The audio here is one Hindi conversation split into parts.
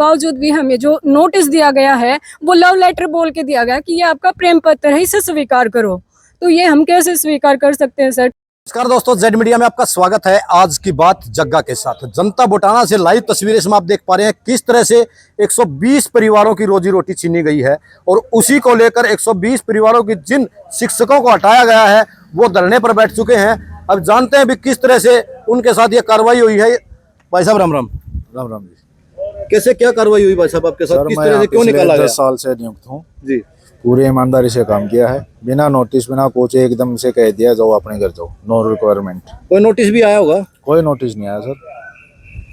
बावजूद भी हमें जो नोटिस दिया गया है वो लव लेटर बोल के दिया गया कि ये आपका प्रेम पत्र है, इसे स्वीकार करो। तो ये हम कैसे स्वीकार कर सकते हैं सर? नमस्कार दोस्तों, जेड मीडिया में आपका स्वागत है। आज की बात जग्गा के साथ। जनता बोटाना से लाइव तस्वीरें इसमें आप देख पा रहे हैं किस तरह से 120 परिवारों की रोजी रोटी छीनी गई है और उसी को लेकर 120 परिवारों की जिन शिक्षकों को हटाया गया है वो धरने पर बैठ चुके हैं। अब जानते हैं भी किस तरह से उनके साथ ये कार्रवाई हुई है। भाई साहब राम राम। राम राम जी। कैसे क्या कार्रवाई हुई भाई साहब आपके साथ? किस तरह से क्यों निकाला गया? 10 साल से नियुक्त हूँ जी। पूरी ईमानदारी से काम किया है, बिना नोटिस बिना कोच एकदम से कह दिया जाओ अपने घर जाओ, नो रिक्वायरमेंट। कोई नोटिस भी आया होगा? कोई नोटिस नहीं आया सर।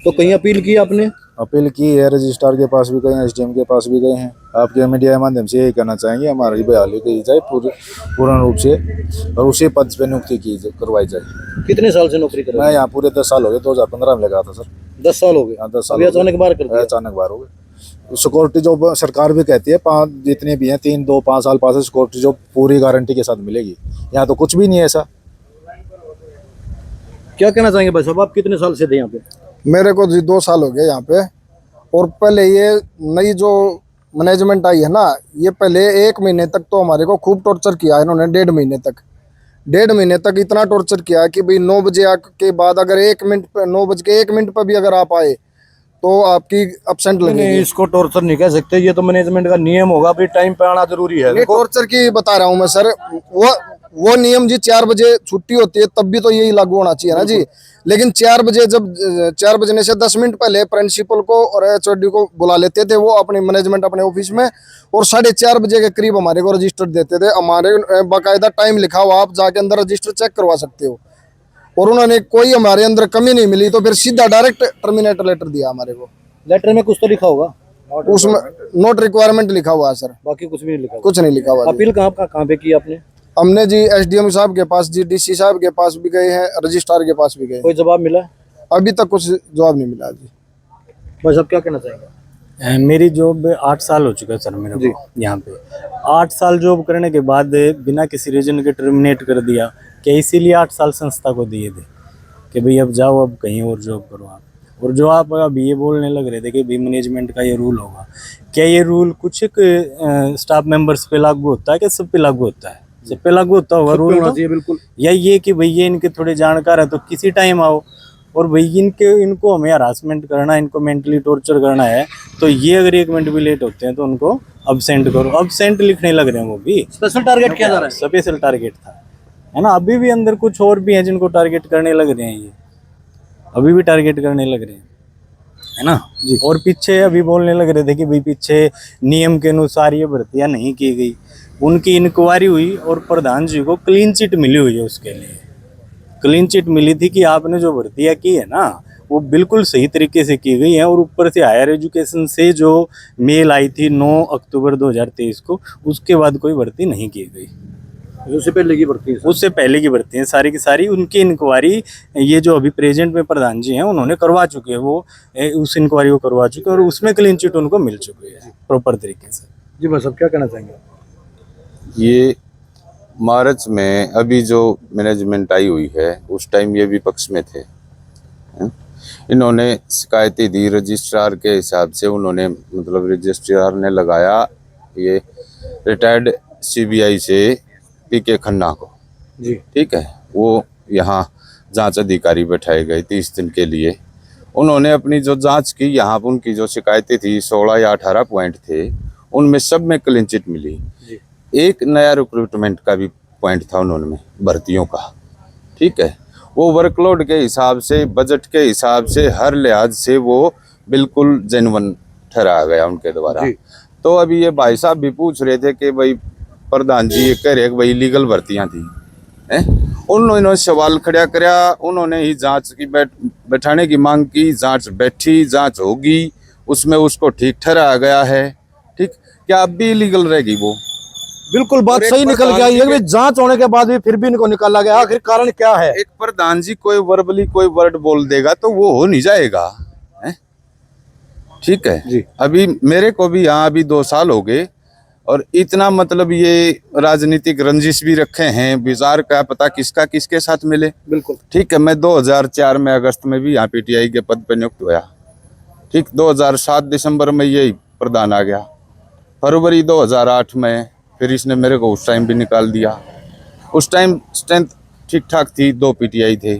तो कहीं अपील की आपने? अपील की है, रजिस्ट्रार के पास भी गए हैं, एसडीएम के पास भी गए हैं। आपके मीडिया के माध्यम से यही कहना चाहेंगे हमारी बहाली की जाए पूर्ण रूप से और उसी पद पे नियुक्ति करवाई जाए। कितने साल से नौकरी कर रहे हैं? मैं यहाँ पूरे 10 साल हो गए, 2015 में लगा था सर। 10 साल हो गए? हाँ 10 साल। अचानक बाहर कर दिया? अचानक बाहर हो गए। सिक्योरिटी जॉब सरकार भी कहती है 5 जितने भी हैं 3 2 5 साल पास सिक्योरिटी जॉब पूरी गारंटी के साथ मिलेगी। यहाँ तो कुछ भी नहीं है ऐसा। क्या कहना चाहेंगे भाई साहब, आप कितने साल से थे यहाँ पे? मेरे को जी 2 साल हो गए यहाँ पे। और पहले ये नई जो मैनेजमेंट आई है ना, ये पहले 1 महीने तक तो हमारे को खूब टॉर्चर किया है इन्होंने। 1.5 महीने तक इतना टॉर्चर किया है कि भाई 9 बजे के बाद अगर 1 मिनट पर 9 बज के 1 मिनट पर भी अगर आप आए तो आपकी एब्सेंट लगेगी। इसको टॉर्चर नहीं कह सकते, ये तो मैनेजमेंट का नियम होगा, भाई टाइम पे आना जरूरी है। टॉर्चर की बता रहा हूँ मैं सर। वो नियम जी 4 बजे छुट्टी होती है तब भी तो यही लागू होना चाहिए ना जी। लेकिन 4 बजे जब 4 बजने से 10 मिनट पहले प्रिंसिपल को और एचओडी को बुला लेते थे वो अपनी मैनेजमेंट अपने ऑफिस में, और 4:30 बजे के करीब हमारे को रजिस्टर देते थे। हमारे बाकायदा टाइम लिखा हुआ, आप जाके अंदर रजिस्टर चेक करवा सकते हो। और उन्होंने कोई हमारे अंदर कमी नहीं मिली तो फिर सीधा डायरेक्ट टर्मिनेटर लेटर दिया हमारे को। लेटर में कुछ तो लिखा होगा? उसमें नोट रिक्वायरमेंट लिखा हुआ है सर, बाकी कुछ भी नहीं लिखा? कुछ नहीं लिखा हुआ। अपील कहाँ पे की आपने? हमने जी एसडीएम साहब के पास जी, डीसी साहब के पास भी गए हैं, रजिस्ट्रार के पास भी गए। कोई जवाब मिला? अभी तक कुछ जवाब नहीं मिला जी। भाई साहब क्या कहना चाहेंगे? मेरी जॉब 8 साल हो चुका है सर मेरे को यहाँ पे। 8 साल जॉब करने के बाद बिना किसी रीजन के टर्मिनेट कर दिया। क्या इसीलिए 8 साल संस्था को दिए थे कि भाई अब जाओ, अब कहीं और जॉब करो आप। और जो आप अभी ये बोलने लग रहे थे कि भाई मैनेजमेंट का ये रूल होगा, क्या ये रूल कुछ स्टाफ मेंबर्स पे लागू होता है कि सब पे लागू होता है? सब पे लागू होता होगा रूल तो? बिल्कुल। या ये कि भाई ये इनके थोड़े जानकार है तो किसी टाइम आओ, और भाई इनको हमें हरासमेंट करना, इनको मेंटली टॉर्चर करना है तो ये अगर 1 मिनट भी लेट होते हैं तो उनको अब्सेंट करो। अब्सेंट लिखने लग रहे हैं वो भी। स्पेशल टारगेट किया जा रहा है? स्पेशल टारगेट था, है ना। अभी भी अंदर कुछ और भी हैं जिनको टारगेट करने लग रहे हैं, ये अभी भी टारगेट करने लग रहे हैं, है ना जी। और पीछे अभी बोलने लग रहे थे कि भाई पीछे नियम के अनुसार ये भर्तियां नहीं की गई। उनकी इंक्वायरी हुई और प्रधान जी को क्लीन चिट मिली हुई है। उसके लिए क्लीन चिट मिली थी कि आपने जो भर्तियां की है ना वो बिल्कुल सही तरीके से की गई है। और ऊपर से हायर एजुकेशन से जो मेल आई थी 9 अक्टूबर 2023 को, उसके बाद कोई भर्ती नहीं की गई। उससे पहले की भर्ती है? उससे पहले की भर्ती है सारी की सारी। उनकी इंक्वायरी ये जो अभी प्रेजेंट में प्रधान जी हैं उन्होंने करवा चुके हैं, वो उस इंक्वायरी को करवा चुके हैं और उसमें क्लीन चिट उनको मिल चुकी है प्रॉपर तरीके से। जी भाई साहब क्या कहना चाहेंगे? ये मार्च में अभी जो मैनेजमेंट आई हुई है उस टाइम ये विपक्ष में थे। इन्होंने शिकायतें दी रजिस्ट्रार के हिसाब से। उन्होंने मतलब रजिस्ट्रार ने लगाया ये रिटायर्ड सीबीआई से पीके खन्ना को जी, ठीक है। वो यहाँ जांच अधिकारी बैठाए गए 30 दिन के लिए। उन्होंने अपनी जो जांच की, यहाँ पर उनकी जो शिकायतें थी 16 या 18 पॉइंट थे, उनमें सब में क्लीन चिट मिली जी। एक नया रिक्रूटमेंट का भी पॉइंट था उन्होंने भर्तियों का, ठीक है। वो वर्कलोड के हिसाब से, बजट के हिसाब से, हर लिहाज से वो बिल्कुल जेन्युइन ठहराया गया उनके द्वारा। तो अभी ये भाई साहब भी पूछ रहे थे कि भाई प्रधान जी ये कह रहे भाई लीगल भर्तियां थी, उन्होंने सवाल खड़ा कराया। उन्होंने ही जांच की बैठाने की मांग की। जांच बैठी, जांच होगी, उसमें उसको ठीक ठहराया गया है, ठीक। क्या अब भी लीगल रहेगी वो? बिल्कुल बात सही निकल के आई है। जांच होने के बाद भी फिर भी इनको निकाला गया, आखिर कारण क्या है? एक प्रधान जी कोई वर्बली कोई वर्ड बोल देगा तो वो हो नहीं जाएगा, ठीक है जी। अभी मेरे को भी यहाँ अभी 2 साल हो गए और इतना मतलब ये राजनीतिक रंजिश भी रखे हैं। विचार का पता किसका किसके साथ मिले। बिल्कुल ठीक है। मैं 2004 में अगस्त में भी यहाँ पीटीआई के पद पे नियुक्त हुआ, ठीक 2007 दिसंबर में यही प्रधान आ गया। फरवरी 2008 में फिर इसने मेरे को उस टाइम भी निकाल दिया। उस टाइम स्ट्रेंथ ठीक ठाक थी, 2 पीटीआई थे।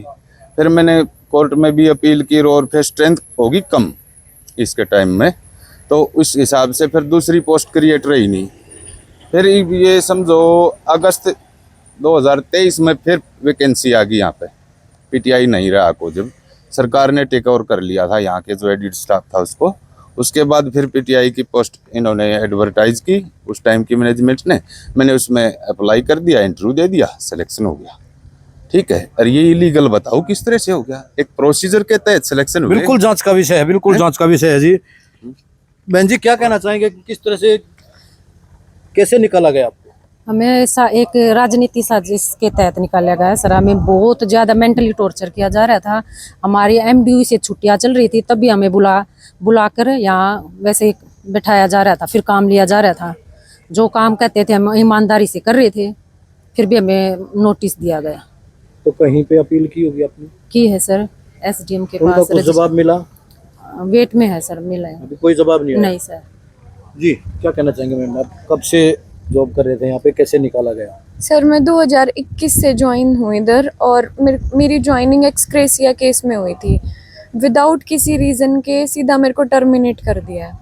फिर मैंने कोर्ट में भी अपील की और फिर स्ट्रेंथ होगी कम इसके टाइम में, तो उस हिसाब से फिर दूसरी पोस्ट क्रिएट रही नहीं। फिर ये समझो अगस्त 2023 में फिर वैकेंसी आ गई यहाँ पे, पीटीआई नहीं रहा को, जब सरकार ने टेक ओवर कर लिया था यहाँ के जो एडिट स्टाफ था उसको। उसके बाद फिर पीटीआई की पोस्ट इन्होंने एडवर्टाइज की उस टाइम की मैनेजमेंट ने। मैंने उसमें अप्लाई कर दिया, इंटरव्यू दे दिया, सिलेक्शन हो गया। ठीक है, और ये इलीगल बताओ किस तरह से हो गया? एक प्रोसीजर के तहत सिलेक्शन हुआ। बिल्कुल जांच का विषय है, बिल्कुल जांच का विषय है जी। बहन जी क्या कहना चाहेंगे कि किस तरह से कैसे निकाला गया आपको? हमें ऐसा एक राजनीति साजिश के तहत निकाला गया है सर। हमें बहुत ज़्यादा मेंटली टॉर्चर किया जा रहा था। हमारी एमडीयू से छुट्टियां चल रही थी, तब भी हमें बुलाकर यहाँ वैसे बैठाया जा रहा था, फिर काम लिया जा रहा था। जो काम कहते थे हम ईमानदारी से कर रहे थे, फिर भी हमें नोटिस दिया गया। तो कहीं पे अपील की होगी आपने? की है सर, एसडीएम के उनका पास। कुछ जवाब मिला? वेट में है सर, मिला है अभी कोई जवाब नहीं आया? नहीं सर। जी क्या कहना चाहेंगे मैम, आप कब से जॉब कर रहे थे यहाँ पे, कैसे निकाला गया? सर मैं 2021 से ज्वाइन हुई इधर, और मेरी ज्वाइनिंग एक्सक्रेसिया केस में हुई थी। विदाउट किसी रीज़न के सीधा मेरे को टर्मिनेट कर दिया है।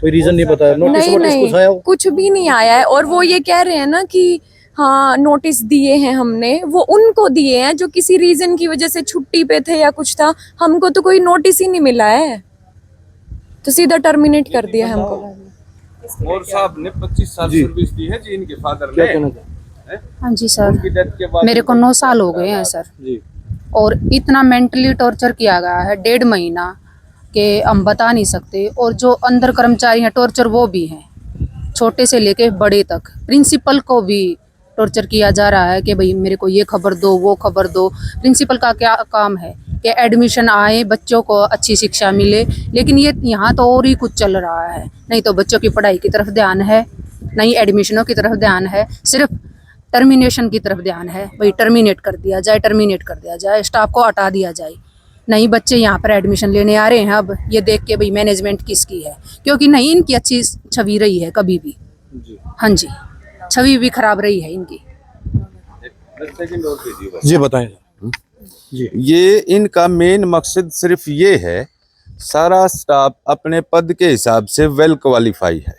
कोई रीजन नहीं बताया? नोटिस वोटिस कुछ आया हो? कुछ भी नहीं आया है। और वो ये कह रहे हैं ना कि हाँ नोटिस दिए हैं हमने, वो उनको दिए हैं जो किसी रीज़न की वजह से छुट्टी पे थे या कुछ था। हमको तो कोई नोटिस ही नहीं मिला है, तो सीधा टर्मिनेट कर दिया हमको। और साहब ने 25 साल सर्विस दी है जी इनके फादर क्या ने। कहना चाहेंगे? हाँ जी सर, उनकी डेथ के बाद मेरे को 9 साल हो गए हैं सर। जी और इतना मेंटली टॉर्चर किया गया है 1.5 महीना के हम बता नहीं सकते। और जो अंदर कर्मचारी हैं टॉर्चर वो भी हैं, छोटे से लेके बड़े तक। प्रिंसिपल को भी टॉर्चर किया जा रहा है कि भाई मेरे को ये खबर दो, वो खबर दो। प्रिंसिपल का क्या काम है कि एडमिशन आए, बच्चों को अच्छी शिक्षा मिले, लेकिन ये यहाँ तो और ही कुछ चल रहा है। नहीं तो बच्चों की पढ़ाई की तरफ ध्यान है, नहीं एडमिशनों की तरफ ध्यान है, सिर्फ टर्मिनेशन की तरफ ध्यान है। भाई टर्मिनेट कर दिया जाए, टर्मिनेट कर दिया जाए, स्टाफ को हटा दिया जाए। नहीं बच्चे यहाँ पर एडमिशन लेने आ रहे हैं अब ये देख के भाई मैनेजमेंट किसकी है, क्योंकि नहीं इनकी अच्छी छवि रही है कभी भी। हाँ जी, छवि भी खराब रही है इनकी। जी बताएं। ये इनका मेन मकसद सिर्फ ये है, सारा स्टाफ अपने पद के हिसाब से वेल क्वालिफाई है।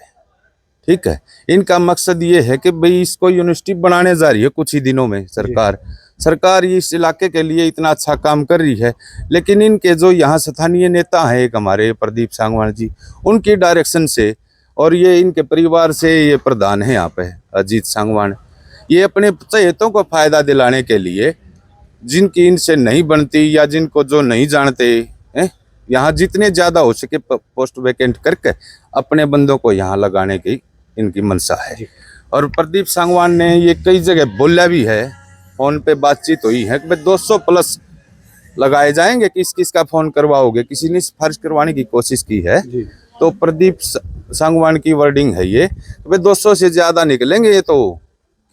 ठीक है, इनका मकसद ये है कि भाई इसको यूनिवर्सिटी बनाने जा रही है कुछ ही दिनों में सरकार इस इलाके के लिए इतना अच्छा काम कर रही है, लेकिन इनके जो यहाँ स्थानीय नेता हैं, एक हमारे प्रदीप सांगवान जी, उनकी डायरेक्शन से, और ये इनके परिवार से ये प्रधान है यहाँ पे अजीत सांगवान, ये अपने चहेतों को फायदा दिलाने के लिए जिनकी इनसे नहीं बनती या जिनको जो नहीं जानते हैं, यहाँ जितने ज़्यादा हो सके पोस्ट वैकेंट करके अपने बंदों को यहाँ लगाने की इनकी मंशा है। और प्रदीप सांगवान ने ये कई जगह बोला भी है, फ़ोन पे बातचीत हुई है कि भाई 200 प्लस लगाए जाएंगे, किस किस का फ़ोन करवाओगे। किसी ने सिफारिश करवाने की कोशिश की है, तो प्रदीप सांगवान की वर्डिंग है ये, तो भाई 200 से ज़्यादा निकलेंगे, ये तो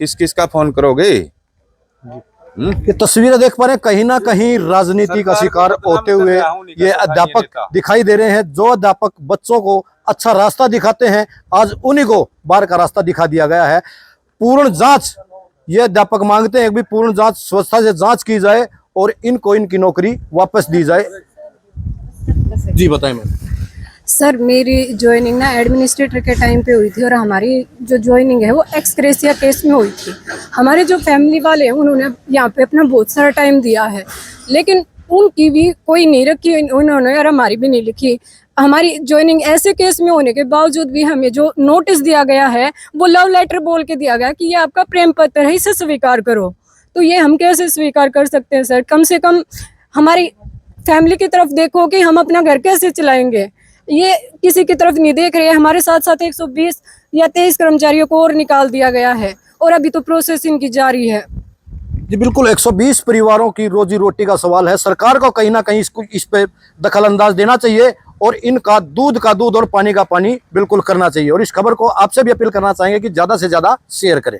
किस किस का फ़ोन करोगे। ये तस्वीरें देख पा रहे हैं, कहीं ना कहीं राजनीति का शिकार होते हुए ये अध्यापक दिखाई दे रहे हैं। जो अध्यापक बच्चों को अच्छा रास्ता दिखाते हैं, आज उन्हीं को बाहर का रास्ता दिखा दिया गया है। पूर्ण जांच ये अध्यापक मांगते हैं कि पूर्ण जांच, स्वच्छता से जांच की जाए और इनको इनकी नौकरी वापस दी जाए। जी बताएं मैम। सर मेरी ज्वाइनिंग ना एडमिनिस्ट्रेटर के टाइम पे हुई थी, और हमारी जो ज्वाइनिंग है वो एक्सक्रेसिया केस में हुई थी। हमारे जो फैमिली वाले हैं उन्होंने यहाँ पे अपना बहुत सारा टाइम दिया है, लेकिन उनकी भी कोई नहीं रखी उन्होंने, और हमारी भी नहीं लिखी। हमारी ज्वाइनिंग ऐसे केस में होने के बावजूद भी हमें जो नोटिस दिया गया है वो लव लेटर बोल के दिया गया कि ये आपका प्रेम पत्र है, इसे स्वीकार करो। तो ये हम कैसे स्वीकार कर सकते हैं सर? कम से कम हमारी फैमिली की तरफ देखो कि हम अपना घर कैसे चलाएंगे। ये किसी की तरफ नहीं देख रहे हैं। हमारे साथ साथ 120 या 23 कर्मचारियों को और निकाल दिया गया है, और अभी तो प्रोसेस इनकी जारी है। जी बिल्कुल, 120 परिवारों की रोजी रोटी का सवाल है। सरकार को कहीं ना कहीं इस पे दखल अंदाज देना चाहिए, और इनका दूध का दूध और पानी का पानी बिल्कुल करना चाहिए। और इस खबर को आपसे भी अपील करना चाहेंगे कि ज़्यादा से ज़्यादा शेयर करें।